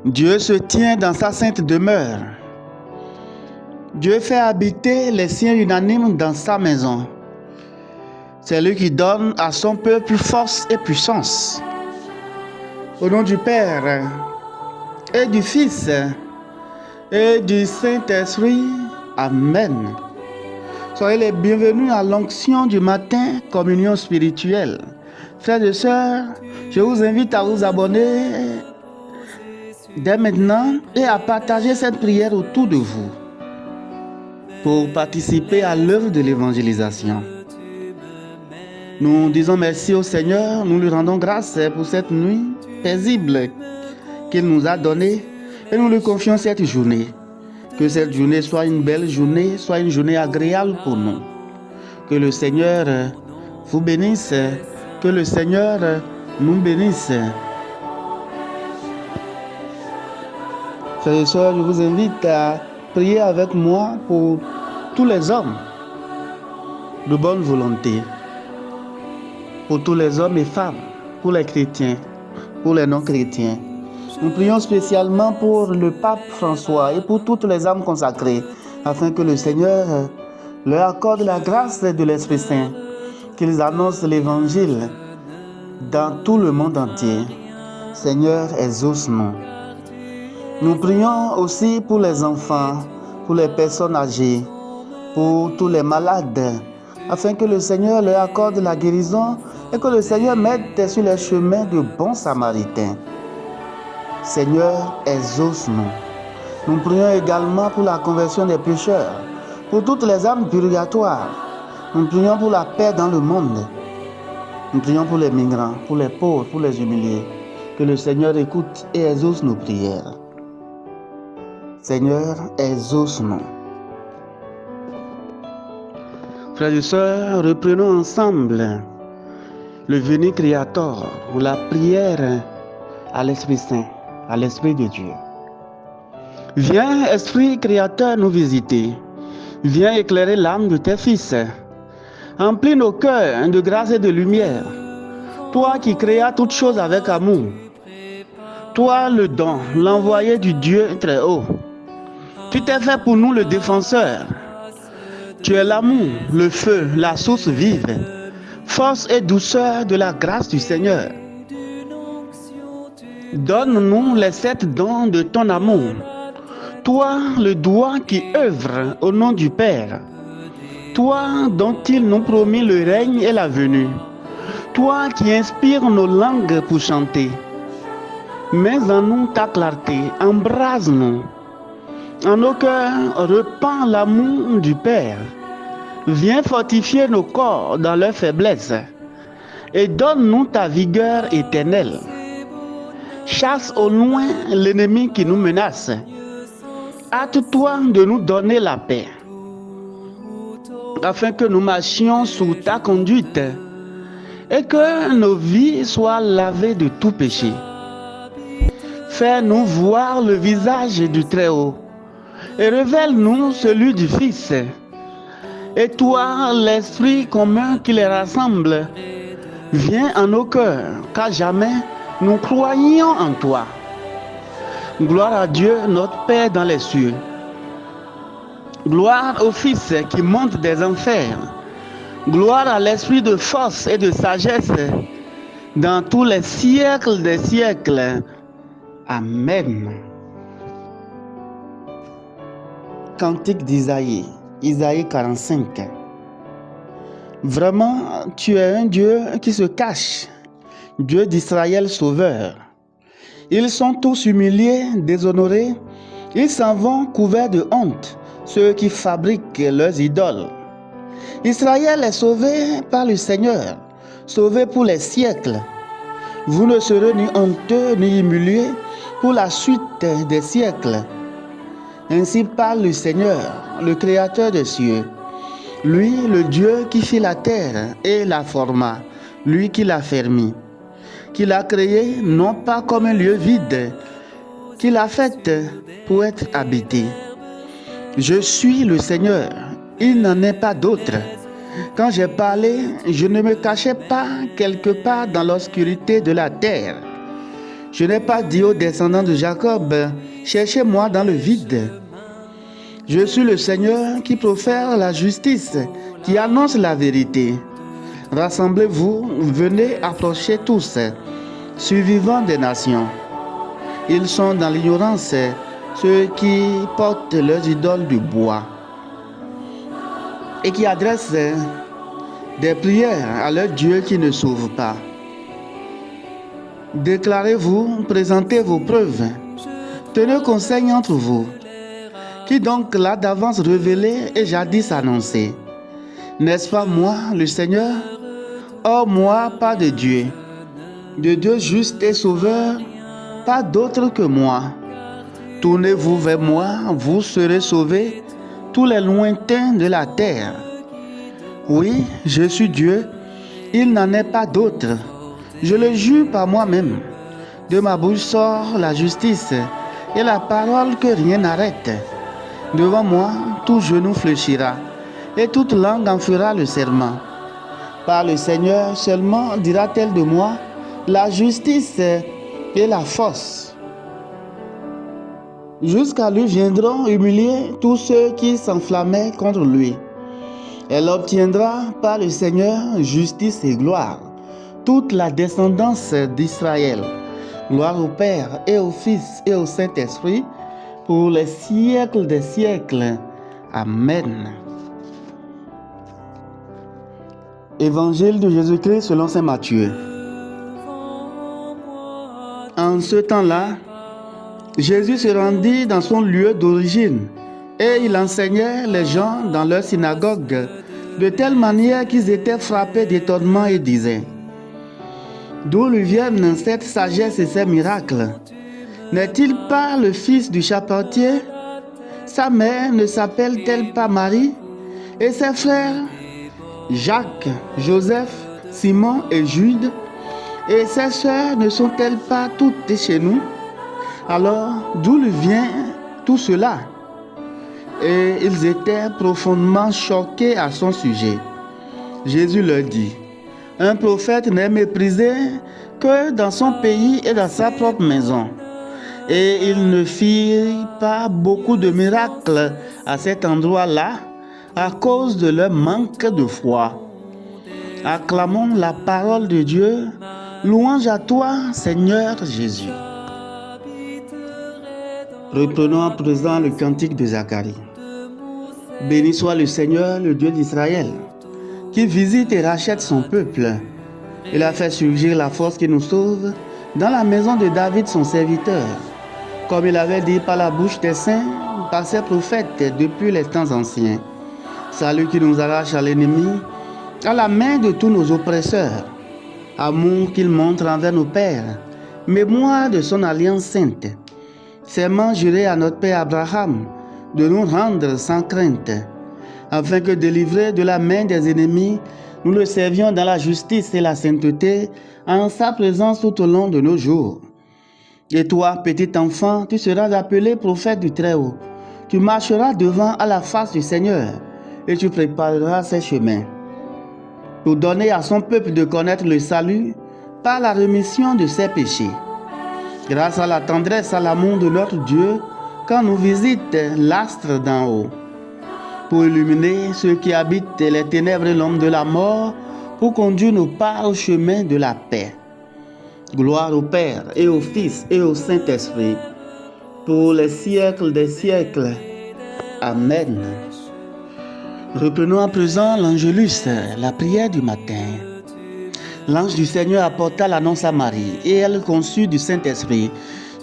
Dieu se tient dans sa sainte demeure. Dieu fait habiter les siens unanimes dans sa maison. C'est lui qui donne à son peuple force et puissance. Au nom du Père et du Fils et du Saint-Esprit. Amen. Soyez les bienvenus à l'onction du matin, communion spirituelle. Frères et sœurs, je vous invite à vous abonner dès maintenant et à partager cette prière autour de vous pour participer à l'œuvre de l'évangélisation. Nous disons merci au Seigneur, nous lui rendons grâce pour cette nuit paisible qu'il nous a donnée et nous lui confions cette journée. Que cette journée soit une belle journée, soit une journée agréable pour nous. Que le Seigneur vous bénisse, que le Seigneur nous bénisse. Frères et sœurs, je vous invite à prier avec moi pour tous les hommes de bonne volonté, pour tous les hommes et femmes, pour les chrétiens, pour les non-chrétiens. Nous prions spécialement pour le pape François et pour toutes les âmes consacrées, afin que le Seigneur leur accorde la grâce de l'Esprit Saint, qu'ils annoncent l'Évangile dans tout le monde entier. Seigneur, exauce-nous. Nous prions aussi pour les enfants, pour les personnes âgées, pour tous les malades, afin que le Seigneur leur accorde la guérison et que le Seigneur mette sur les chemins de bons samaritains. Seigneur, exauce-nous. Nous prions également pour la conversion des pécheurs, pour toutes les âmes purgatoires. Nous prions pour la paix dans le monde. Nous prions pour les migrants, pour les pauvres, pour les humiliés. Que le Seigneur écoute et exauce nos prières. Seigneur, exauce-nous. Frères et sœurs, reprenons ensemble le Veni Creator, ou la prière à l'Esprit Saint, à l'Esprit de Dieu. Viens, Esprit Créateur, nous visiter. Viens éclairer l'âme de tes fils. Emplis nos cœurs de grâce et de lumière. Toi qui créas toutes choses avec amour. Toi le don, l'envoyé du Dieu très haut. Tu t'es fait pour nous le défenseur. Tu es l'amour, le feu, la source vive, force et douceur de la grâce du Seigneur. Donne-nous les 7 dons de ton amour. Toi, le doigt qui œuvre au nom du Père. Toi dont il nous promit le règne et la venue. Toi qui inspires nos langues pour chanter. Mets en nous ta clarté, embrase-nous. En nos cœurs, repends l'amour du Père. Viens fortifier nos corps dans leur faiblesse. Et donne-nous ta vigueur éternelle. Chasse au loin l'ennemi qui nous menace. Hâte-toi de nous donner la paix, afin que nous marchions sous ta conduite et que nos vies soient lavées de tout péché. Fais-nous voir le visage du Très-Haut et révèle-nous celui du Fils. Et toi, l'Esprit commun qui les rassemble, viens en nos cœurs, car jamais nous croyons en toi. Gloire à Dieu, notre Père dans les cieux. Gloire au Fils qui monte des enfers. Gloire à l'Esprit de force et de sagesse dans tous les siècles des siècles. Amen. Cantique d'Isaïe, Isaïe 45. Vraiment, tu es un Dieu qui se cache, Dieu d'Israël sauveur. Ils sont tous humiliés, déshonorés, ils s'en vont couverts de honte, ceux qui fabriquent leurs idoles. Israël est sauvé par le Seigneur, sauvé pour les siècles. Vous ne serez ni honteux ni humiliés pour la suite des siècles. Ainsi parle le Seigneur, le Créateur des cieux. Lui, le Dieu qui fit la terre et la forma, lui qui l'a fermé, qui l'a créé non pas comme un lieu vide, qui l'a fait pour être habité. Je suis le Seigneur, il n'en est pas d'autre. Quand j'ai parlé, je ne me cachais pas quelque part dans l'obscurité de la terre. Je n'ai pas dit aux descendants de Jacob, cherchez-moi dans le vide. Je suis le Seigneur qui profère la justice, qui annonce la vérité. Rassemblez-vous, venez approcher tous, survivants des nations. Ils sont dans l'ignorance, ceux qui portent leurs idoles de bois et qui adressent des prières à leur Dieu qui ne sauve pas. Déclarez-vous, présentez vos preuves, tenez conseil entre vous. Qui donc l'a d'avance révélé et jadis annoncé? N'est-ce pas moi, le Seigneur? Oh, moi, pas de Dieu juste et sauveur, pas d'autre que moi. Tournez-vous vers moi, vous serez sauvés, tous les lointains de la terre. Oui, je suis Dieu, il n'en est pas d'autre. Je le jure par moi-même. De ma bouche sort la justice et la parole que rien n'arrête. Devant moi, tout genou fléchira et toute langue en fera le serment. Par le Seigneur seulement dira-t-elle de moi la justice et la force. Jusqu'à lui viendront humilier tous ceux qui s'enflammaient contre lui. Elle obtiendra par le Seigneur justice et gloire, toute la descendance d'Israël. Gloire au Père et au Fils et au Saint-Esprit, pour les siècles des siècles. Amen. Évangile de Jésus-Christ selon saint Matthieu. En ce temps-là, Jésus se rendit dans son lieu d'origine et il enseignait les gens dans leur synagogue de telle manière qu'ils étaient frappés d'étonnement et disaient: d'où lui viennent cette sagesse et ces miracles? N'est-il pas le fils du charpentier? Sa mère ne s'appelle-t-elle pas Marie? Et ses frères, Jacques, Joseph, Simon et Jude? Et ses sœurs ne sont-elles pas toutes chez nous? Alors, d'où lui vient tout cela? Et ils étaient profondément choqués à son sujet. Jésus leur dit: un prophète n'est méprisé que dans son pays et dans sa propre maison. Et il ne fit pas beaucoup de miracles à cet endroit-là à cause de leur manque de foi. Acclamons la parole de Dieu. Louange à toi, Seigneur Jésus. Reprenons à présent le cantique de Zacharie. Béni soit le Seigneur, le Dieu d'Israël, qui visite et rachète son peuple. Il a fait surgir la force qui nous sauve dans la maison de David, son serviteur, comme il avait dit par la bouche des saints, par ses prophètes depuis les temps anciens. Salut qui nous arrache à l'ennemi, à la main de tous nos oppresseurs. Amour qu'il montre envers nos pères, mémoire de son alliance sainte. Serment juré à notre père Abraham de nous rendre sans crainte, afin que délivrés de la main des ennemis, nous le servions dans la justice et la sainteté en sa présence tout au long de nos jours. Et toi, petit enfant, tu seras appelé prophète du Très-Haut. Tu marcheras devant à la face du Seigneur et tu prépareras ses chemins, pour donner à son peuple de connaître le salut par la rémission de ses péchés. Grâce à la tendresse, à l'amour de notre Dieu, quand nous visite l'astre d'en haut, pour illuminer ceux qui habitent les ténèbres et l'ombre de la mort, pour conduire nos pas au chemin de la paix. Gloire au Père et au Fils et au Saint-Esprit, pour les siècles des siècles. Amen. Reprenons à présent l'Angélus, la prière du matin. L'ange du Seigneur apporta l'annonce à Marie, et elle conçut du Saint-Esprit.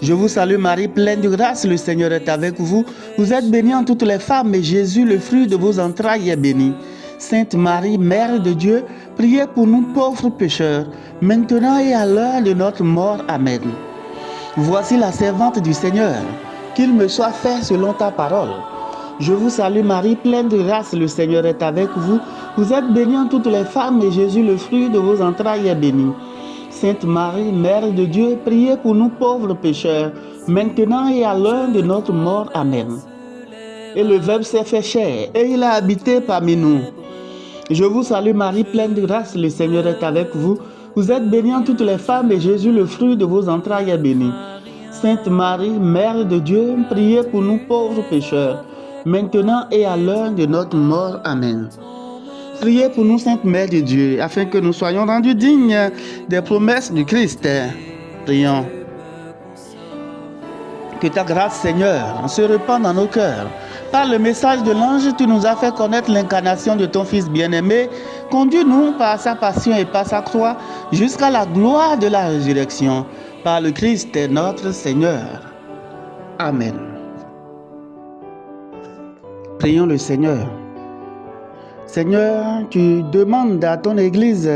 Je vous salue Marie, pleine de grâce, le Seigneur est avec vous. Vous êtes bénie en toutes les femmes, et Jésus, le fruit de vos entrailles, est béni. Sainte Marie, Mère de Dieu, priez pour nous pauvres pécheurs, maintenant et à l'heure de notre mort. Amen. Voici la servante du Seigneur, qu'il me soit fait selon ta parole. Je vous salue Marie, pleine de grâce, le Seigneur est avec vous. Vous êtes bénie en toutes les femmes, et Jésus, le fruit de vos entrailles, est béni. Sainte Marie, Mère de Dieu, priez pour nous pauvres pécheurs, maintenant et à l'heure de notre mort. Amen. Et le Verbe s'est fait chair, et il a habité parmi nous. Je vous salue Marie, pleine de grâce, le Seigneur est avec vous. Vous êtes bénie entre toutes les femmes et Jésus, le fruit de vos entrailles, est béni. Sainte Marie, Mère de Dieu, priez pour nous pauvres pécheurs, maintenant et à l'heure de notre mort. Amen. Priez pour nous, Sainte Mère de Dieu, afin que nous soyons rendus dignes des promesses du Christ. Prions. Que ta grâce, Seigneur, se répande dans nos cœurs. Par le message de l'ange, tu nous as fait connaître l'incarnation de ton Fils bien-aimé. Conduis-nous par sa passion et par sa croix jusqu'à la gloire de la résurrection. Par le Christ notre Seigneur. Amen. Prions le Seigneur. Seigneur, tu demandes à ton Église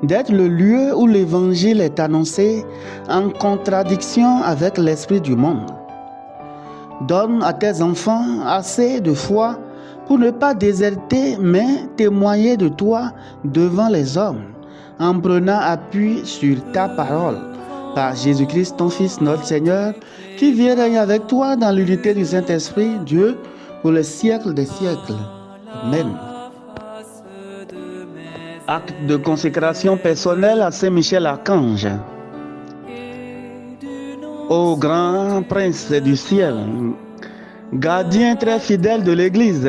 d'être le lieu où l'Évangile est annoncé en contradiction avec l'esprit du monde. Donne à tes enfants assez de foi pour ne pas déserter, mais témoigner de toi devant les hommes, en prenant appui sur ta parole. Par Jésus-Christ, ton Fils, notre Seigneur, qui vit et règne avec toi dans l'unité du Saint-Esprit, Dieu, pour les siècles des siècles. Amen. Acte de consécration personnelle à Saint-Michel-Archange. Ô grand prince du ciel, gardien très fidèle de l'Église,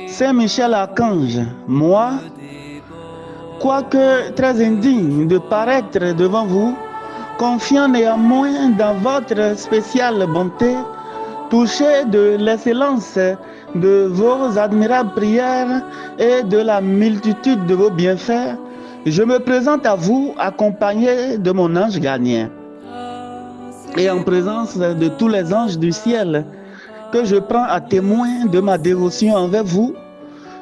Saint-Michel-Archange, moi, quoique très indigne de paraître devant vous, confiant néanmoins dans votre spéciale bonté, touché de l'excellence de vos admirables prières et de la multitude de vos bienfaits, je me présente à vous accompagné de mon ange gardien et en présence de tous les anges du ciel que je prends à témoin de ma dévotion envers vous.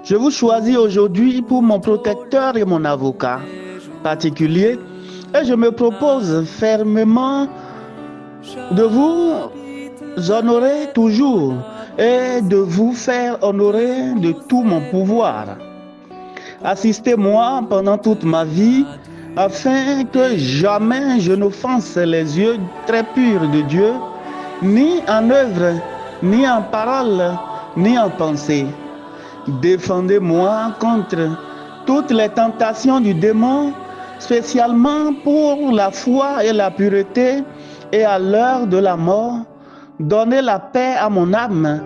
Je vous choisis aujourd'hui pour mon protecteur et mon avocat particulier et je me propose fermement de vous honorer toujours et de vous faire honorer de tout mon pouvoir. Assistez-moi pendant toute ma vie afin que jamais je n'offense les yeux très purs de Dieu, ni en œuvre, ni en parole, ni en pensée. Défendez-moi contre toutes les tentations du démon, spécialement pour la foi et la pureté, et à l'heure de la mort, donnez la paix à mon âme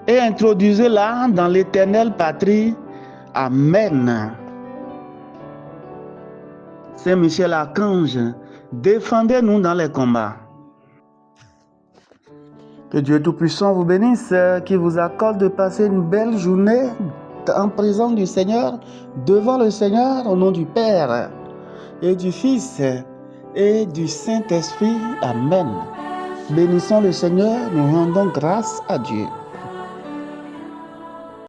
et introduisez-la dans l'éternelle patrie. Amen. Saint Michel Archange, défendez-nous dans les combats. Que Dieu Tout-Puissant vous bénisse, qui vous accorde de passer une belle journée en présence du Seigneur, devant le Seigneur, au nom du Père et du Fils et du Saint-Esprit. Amen. Bénissons le Seigneur, nous rendons grâce à Dieu.